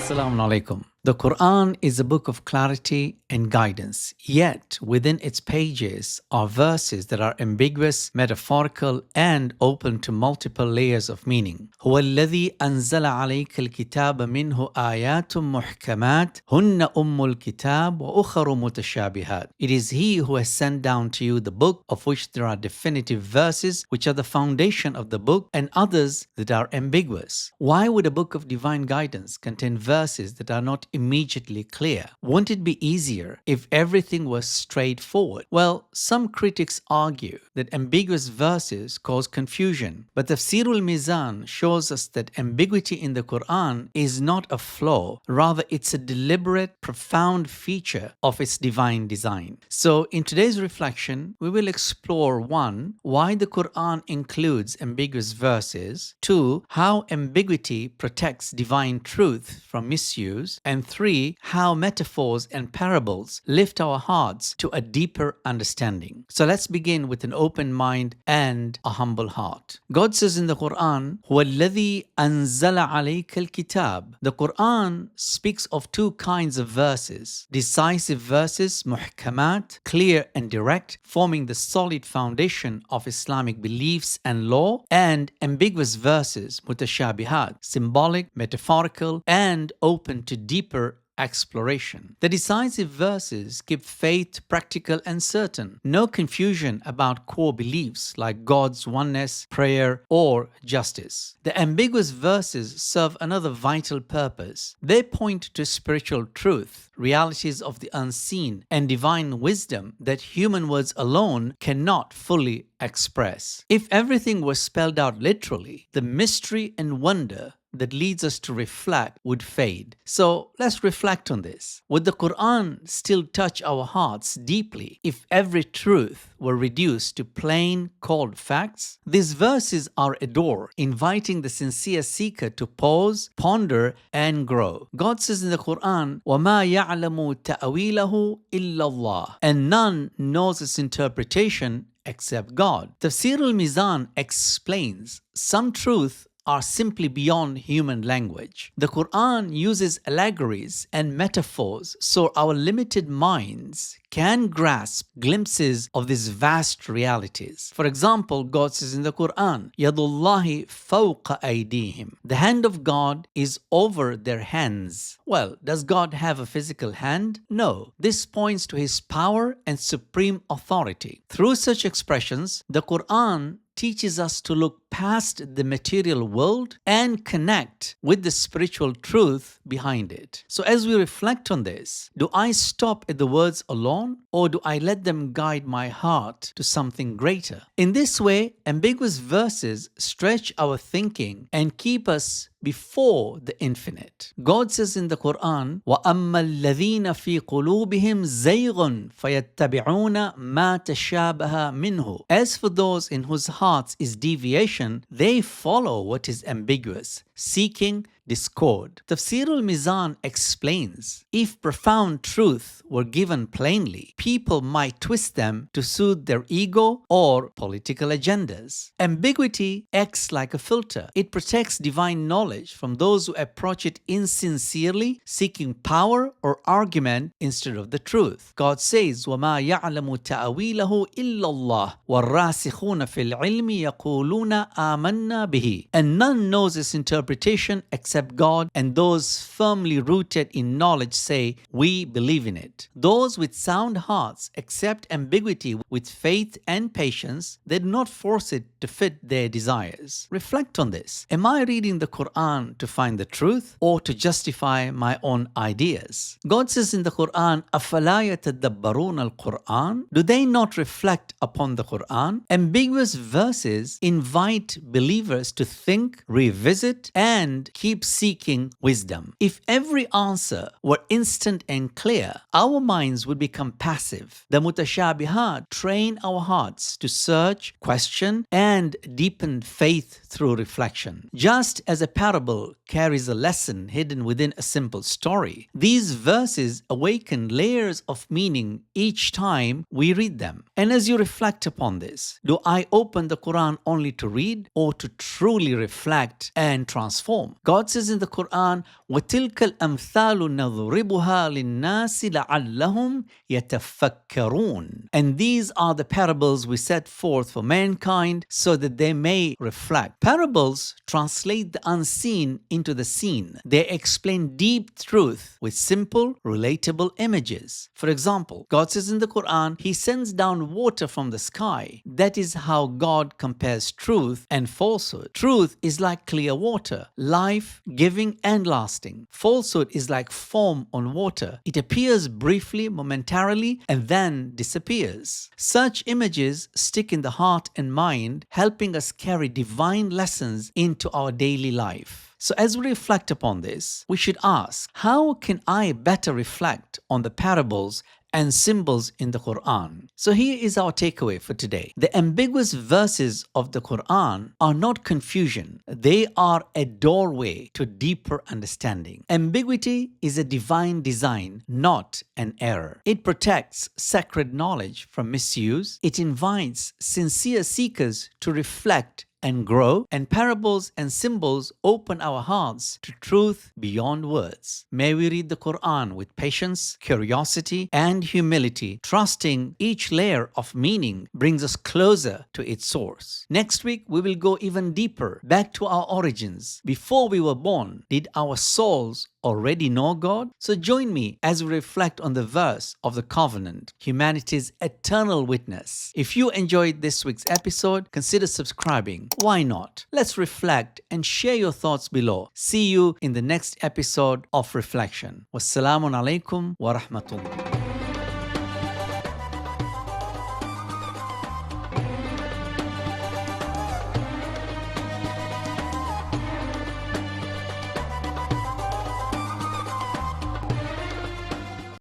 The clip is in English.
Assalamu alaikum. The Qur'an is a book of clarity and guidance, yet within its pages are verses that are ambiguous, metaphorical, and open to multiple layers of meaning. هو الذي أنزل عليك الكتاب منه آيات محكمات هن الكتاب وأخر متشابهات. It is He who has sent down to you the book of which there are definitive verses which are the foundation of the book and others that are ambiguous. Why would a book of divine guidance contain verses that are not immediately clear? Won't it be easier if everything was straightforward? Well, some critics argue that ambiguous verses cause confusion, but Tafsīr al-Mīzān shows us that ambiguity in the Qur'an is not a flaw, rather it's a deliberate, profound feature of its divine design. So in today's reflection, we will explore 1. Why the Qur'an includes ambiguous verses, 2. How ambiguity protects divine truth from misuse, and 3. How metaphors and parables lift our hearts to a deeper understanding. So let's begin with an open mind and a humble heart. God says in the Qur'an, هو الذي أنزل عليك الكتاب. The Qur'an speaks of 2 kinds of verses: decisive verses, muhkamat, clear and direct, forming the solid foundation of Islamic beliefs and law, and ambiguous verses, Mutashabihat, symbolic, metaphorical, and open to deeper exploration. The decisive verses keep faith practical and certain. No confusion about core beliefs like God's oneness, prayer, or justice. The ambiguous verses serve another vital purpose. They point to spiritual truth, realities of the unseen, and divine wisdom that human words alone cannot fully express. If everything was spelled out literally, the mystery and wonder that leads us to reflect would fade. So let's reflect on this. Would the Qur'an still touch our hearts deeply if every truth were reduced to plain, cold facts? These verses are a door, inviting the sincere seeker to pause, ponder, and grow. God says in the Qur'an, وَمَا يَعْلَمُ تَأْوِيلَهُ إِلَّا اللَّهُ, and none knows its interpretation except God. Tafsir al-Mīzān explains some truth are simply beyond human language. The Qur'an uses allegories and metaphors so our limited minds can grasp glimpses of these vast realities. For example, God says in the Qur'an, يَدُ اللَّهِ فَوْقَ أَيْدِيهِمْ. The hand of God is over their hands. Well, does God have a physical hand? No. This points to His power and supreme authority. Through such expressions, the Qur'an teaches us to look past the material world and connect with the spiritual truth behind it. So as we reflect on this, do I stop at the words alone, or do I let them guide my heart to something greater? In this way, ambiguous verses stretch our thinking and keep us before the infinite. God says in the Qur'an, وَأَمَّا الَّذِينَ فِي قُلُوبِهِمْ زَيْغٌ فَيَتَّبِعُونَ مَا تَشَابَهَ مِنْهُ. As for those in whose hearts is deviation, they follow what is ambiguous, seeking discord. Tafsir al-Mīzān explains, if profound truth were given plainly, people might twist them to suit their ego or political agendas. Ambiguity acts like a filter. It protects divine knowledge from those who approach it insincerely, seeking power or argument instead of the truth. God says, وَمَا يَعْلَمُ تَأْوِيلَهُ إِلَّا اللَّهُ وَالرَّاسِخُونَ فِي الْعِلْمِ يَقُولُونَ آمَنَّا بِهِ. And none knows its interpretation except God, and those firmly rooted in knowledge say, we believe in it. Those with sound hearts accept ambiguity with faith and patience. They do not force it to fit their desires. Reflect on this. Am I reading the Qur'an to find the truth or to justify my own ideas? God says in the Qur'an, أَفَلَا يَتَدَبَّرُونَ الْقُرْآنَ. Do they not reflect upon the Qur'an? Ambiguous verses invite believers to think, revisit, and keep seeking wisdom. If every answer were instant and clear, our minds would become passive. The Mutashabihat train our hearts to search, question, and deepen faith through reflection. Just as a parable carries a lesson hidden within a simple story, these verses awaken layers of meaning each time we read them. And as you reflect upon this, do I open the Quran only to read or to truly reflect and transform? God says in the Quran, وَتِلْكَ الْأَمْثَالُ نَضْرِبُهَا لِلنَّاسِ لَعَلَّهُمْ يَتَفَكَّرُونَ. And these are the parables we set forth for mankind so that they may reflect. Parables translate the unseen into the seen. They explain deep truth with simple, relatable images. For example, God says in the Quran, He sends down water from the sky. That is how God compares truth and falsehood. Truth is like clear water, life-giving and lasting. Falsehood is like foam on water. It appears briefly, momentarily, and then disappears. Such images stick in the heart and mind, helping us carry divine lessons into our daily life. So as we reflect upon this, we should ask, how can I better reflect on the parables and symbols in the Qur'an? So here is our takeaway for today. The ambiguous verses of the Qur'an are not confusion. They are a doorway to deeper understanding. Ambiguity is a divine design, not an error. It protects sacred knowledge from misuse. It invites sincere seekers to reflect and grow, and parables and symbols open our hearts to truth beyond words. May we read the Quran with patience, curiosity, and humility, trusting each layer of meaning brings us closer to its source. Next week, we will go even deeper, back to our origins. Before we were born, did our souls already know God? So join me as we reflect on the verse of the covenant, humanity's eternal witness. If you enjoyed this week's episode, consider subscribing. Why not? Let's reflect and share your thoughts below. See you in the next episode of Reflection. Wassalamu alaikum wa rahmatullah.